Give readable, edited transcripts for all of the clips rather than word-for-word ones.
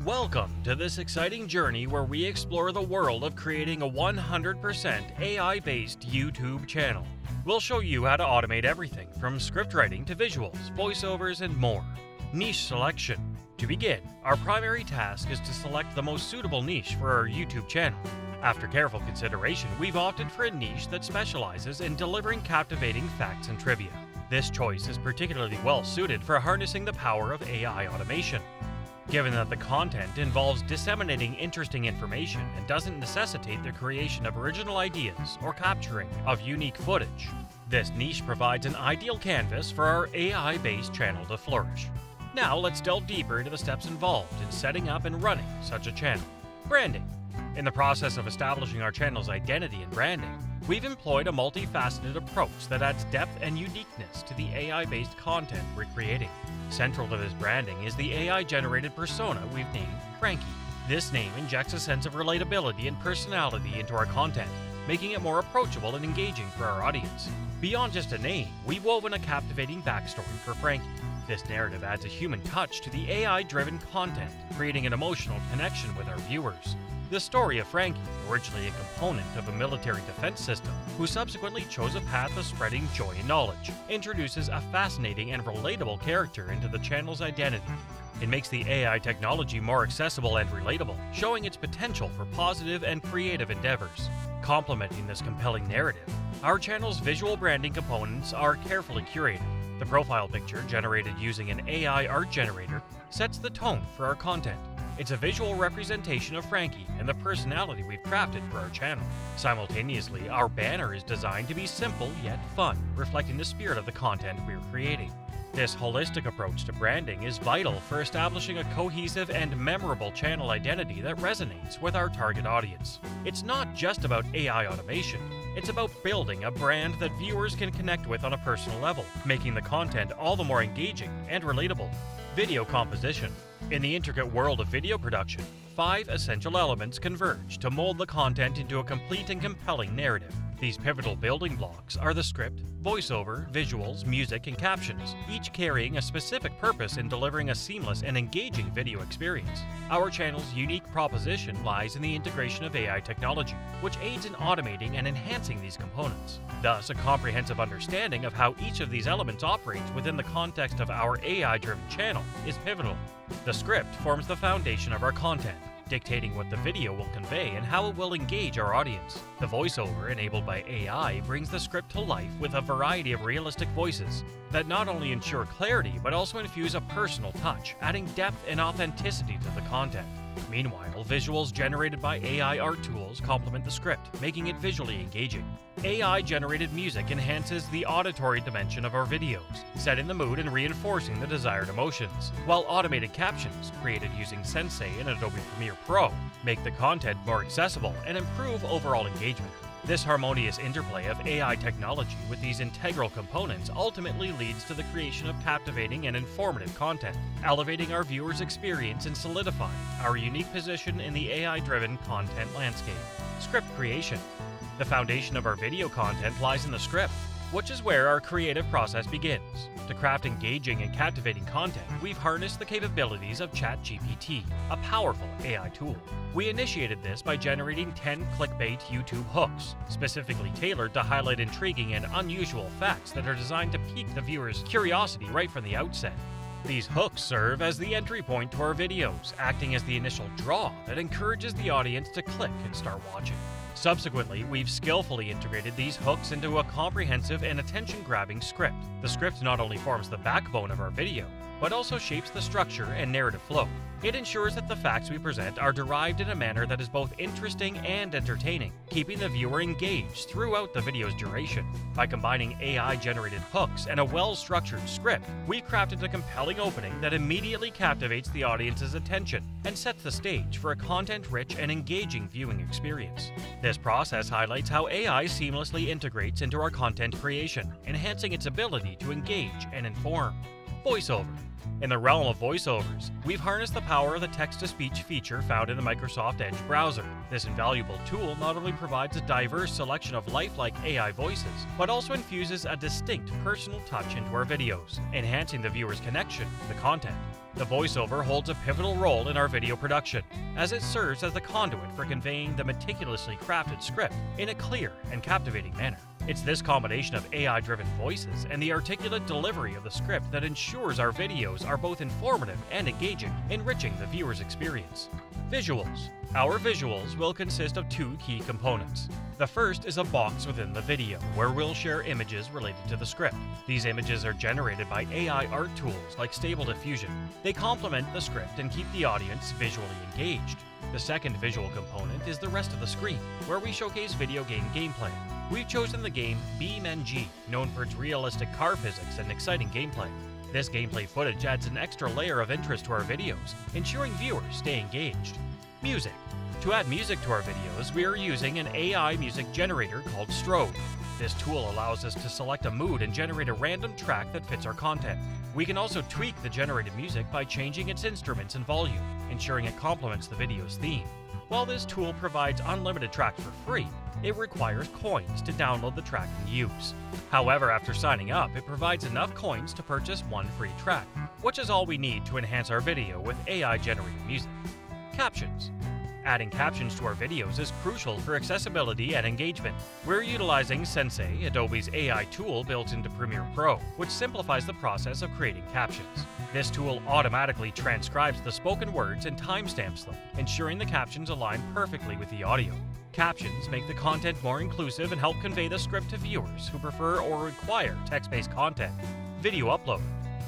Welcome to this exciting journey where we explore the world of creating a 100% AI-based YouTube channel. We'll show you how to automate everything from script writing to visuals, voiceovers, and more. Niche selection. To begin, our primary task is to select the most suitable niche for our YouTube channel. After careful consideration, we've opted for a niche that specializes in delivering captivating facts and trivia. This choice is particularly well suited for harnessing the power of AI automation. Given that the content involves disseminating interesting information and doesn't necessitate the creation of original ideas or capturing of unique footage, this niche provides an ideal canvas for our AI-based channel to flourish. Now let's delve deeper into the steps involved in setting up and running such a channel. Branding. In the process of establishing our channel's identity and branding, we've employed a multifaceted approach that adds depth and uniqueness to the AI-based content we're creating. Central to this branding is the AI-generated persona we've named Frankie. This name injects a sense of relatability and personality into our content, making it more approachable and engaging for our audience. Beyond just a name, we've woven a captivating backstory for Frankie. This narrative adds a human touch to the AI-driven content, creating an emotional connection with our viewers. The story of Frankie, originally a component of a military defense system, who subsequently chose a path of spreading joy and knowledge, introduces a fascinating and relatable character into the channel's identity. It makes the AI technology more accessible and relatable, showing its potential for positive and creative endeavors. Complementing this compelling narrative, our channel's visual branding components are carefully curated. The profile picture, generated using an AI art generator, sets the tone for our content. It's a visual representation of Frankie and the personality we've crafted for our channel. Simultaneously, our banner is designed to be simple yet fun, reflecting the spirit of the content we're creating. This holistic approach to branding is vital for establishing a cohesive and memorable channel identity that resonates with our target audience. It's not just about AI automation, it's about building a brand that viewers can connect with on a personal level, making the content all the more engaging and relatable. Video composition. In the intricate world of video production, 5 essential elements converge to mold the content into a complete and compelling narrative. These pivotal building blocks are the script, voiceover, visuals, music, and captions, each carrying a specific purpose in delivering a seamless and engaging video experience. Our channel's unique proposition lies in the integration of AI technology, which aids in automating and enhancing these components. Thus, a comprehensive understanding of how each of these elements operates within the context of our AI-driven channel is pivotal. The script forms the foundation of our content, dictating what the video will convey and how it will engage our audience. The voiceover, enabled by AI, brings the script to life with a variety of realistic voices that not only ensure clarity but also infuse a personal touch, adding depth and authenticity to the content. Meanwhile, visuals generated by AI art tools complement the script, making it visually engaging. AI-generated music enhances the auditory dimension of our videos, setting the mood and reinforcing the desired emotions, while automated captions, created using Sensei and Adobe Premiere Pro, make the content more accessible and improve overall engagement. This harmonious interplay of AI technology with these integral components ultimately leads to the creation of captivating and informative content, elevating our viewers' experience and solidifying our unique position in the AI-driven content landscape. Script creation. The foundation of our video content lies in the script, which is where our creative process begins. To craft engaging and captivating content, we've harnessed the capabilities of ChatGPT, a powerful AI tool. We initiated this by generating 10 clickbait YouTube hooks, specifically tailored to highlight intriguing and unusual facts that are designed to pique the viewer's curiosity right from the outset. These hooks serve as the entry point to our videos, acting as the initial draw that encourages the audience to click and start watching. Subsequently, we've skillfully integrated these hooks into a comprehensive and attention-grabbing script. The script not only forms the backbone of our video, but also shapes the structure and narrative flow. It ensures that the facts we present are derived in a manner that is both interesting and entertaining, keeping the viewer engaged throughout the video's duration. By combining AI-generated hooks and a well-structured script, we've crafted a compelling opening that immediately captivates the audience's attention and sets the stage for a content-rich and engaging viewing experience. This process highlights how AI seamlessly integrates into our content creation, enhancing its ability to engage and inform. Voiceover. In the realm of voiceovers, we've harnessed the power of the text-to-speech feature found in the Microsoft Edge browser. This invaluable tool not only provides a diverse selection of lifelike AI voices, but also infuses a distinct personal touch into our videos, enhancing the viewer's connection to the content. The voiceover holds a pivotal role in our video production, as it serves as the conduit for conveying the meticulously crafted script in a clear and captivating manner. It's this combination of AI-driven voices and the articulate delivery of the script that ensures our videos are both informative and engaging, enriching the viewer's experience. Visuals. Our visuals will consist of two key components. The first is a box within the video, where we'll share images related to the script. These images are generated by AI art tools like Stable Diffusion. They complement the script and keep the audience visually engaged. The second visual component is the rest of the screen, where we showcase video game gameplay. We've chosen the game BeamNG, known for its realistic car physics and exciting gameplay. This gameplay footage adds an extra layer of interest to our videos, ensuring viewers stay engaged. Music. To add music to our videos, we are using an AI music generator called Strobe. This tool allows us to select a mood and generate a random track that fits our content. We can also tweak the generated music by changing its instruments and volume, ensuring it complements the video's theme. While this tool provides unlimited tracks for free, it requires coins to download the track and use. However, after signing up, it provides enough coins to purchase one free track, which is all we need to enhance our video with AI-generated music. Captions. Adding captions to our videos is crucial for accessibility and engagement. We're utilizing Sensei, Adobe's AI tool built into Premiere Pro, which simplifies the process of creating captions. This tool automatically transcribes the spoken words and timestamps them, ensuring the captions align perfectly with the audio. Captions make the content more inclusive and help convey the script to viewers who prefer or require text-based content. Video upload.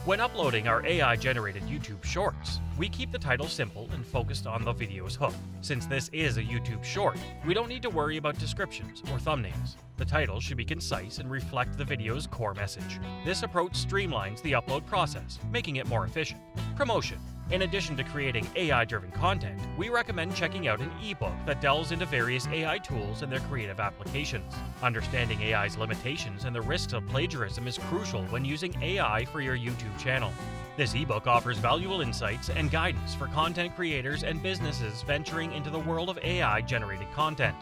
When uploading our AI-generated YouTube Shorts, we keep the title simple and focused on the video's hook. Since this is a YouTube Short, we don't need to worry about descriptions or thumbnails. The title should be concise and reflect the video's core message. This approach streamlines the upload process, making it more efficient. Promotion. In addition to creating AI-driven content, we recommend checking out an ebook that delves into various AI tools and their creative applications. Understanding AI's limitations and the risks of plagiarism is crucial when using AI for your YouTube channel. This ebook offers valuable insights and guidance for content creators and businesses venturing into the world of AI-generated content.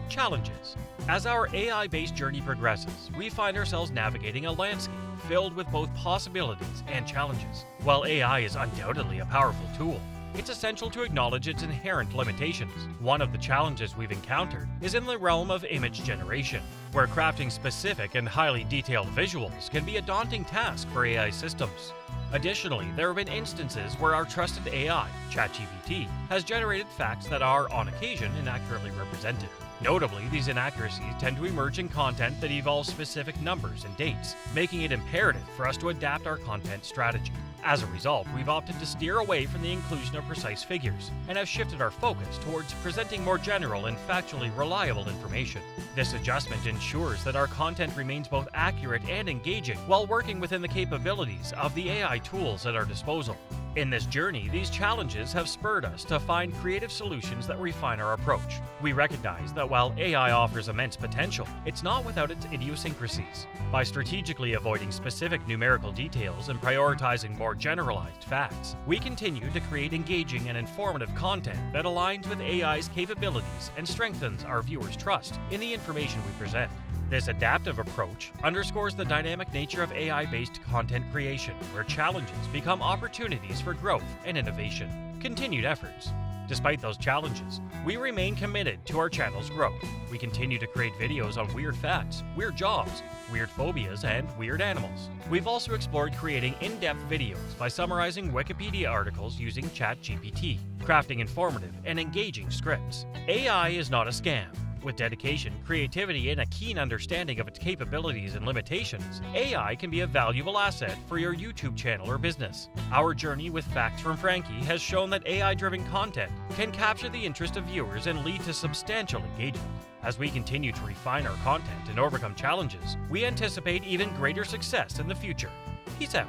Challenges. As our AI-based journey progresses, we find ourselves navigating a landscape filled with both possibilities and challenges. While AI is undoubtedly a powerful tool, it's essential to acknowledge its inherent limitations. One of the challenges we've encountered is in the realm of image generation, where crafting specific and highly detailed visuals can be a daunting task for AI systems. Additionally, there have been instances where our trusted AI, ChatGPT, has generated facts that are, on occasion, inaccurately represented. Notably, these inaccuracies tend to emerge in content that involves specific numbers and dates, making it imperative for us to adapt our content strategy. As a result, we've opted to steer away from the inclusion of precise figures and have shifted our focus towards presenting more general and factually reliable information. This adjustment ensures that our content remains both accurate and engaging while working within the capabilities of the AI tools at our disposal. In this journey, these challenges have spurred us to find creative solutions that refine our approach. We recognize that while AI offers immense potential, it's not without its idiosyncrasies. By strategically avoiding specific numerical details and prioritizing more generalized facts, we continue to create engaging and informative content that aligns with AI's capabilities and strengthens our viewers' trust in the information we present. This adaptive approach underscores the dynamic nature of AI-based content creation, where challenges become opportunities for growth and innovation. Continued efforts. Despite those challenges, we remain committed to our channel's growth. We continue to create videos on weird facts, weird jobs, weird phobias, and weird animals. We've also explored creating in-depth videos by summarizing Wikipedia articles using ChatGPT, crafting informative and engaging scripts. AI is not a scam. With dedication, creativity, and a keen understanding of its capabilities and limitations, AI can be a valuable asset for your YouTube channel or business. Our journey with Facts from Frankie has shown that AI-driven content can capture the interest of viewers and lead to substantial engagement. As we continue to refine our content and overcome challenges, we anticipate even greater success in the future. Peace out.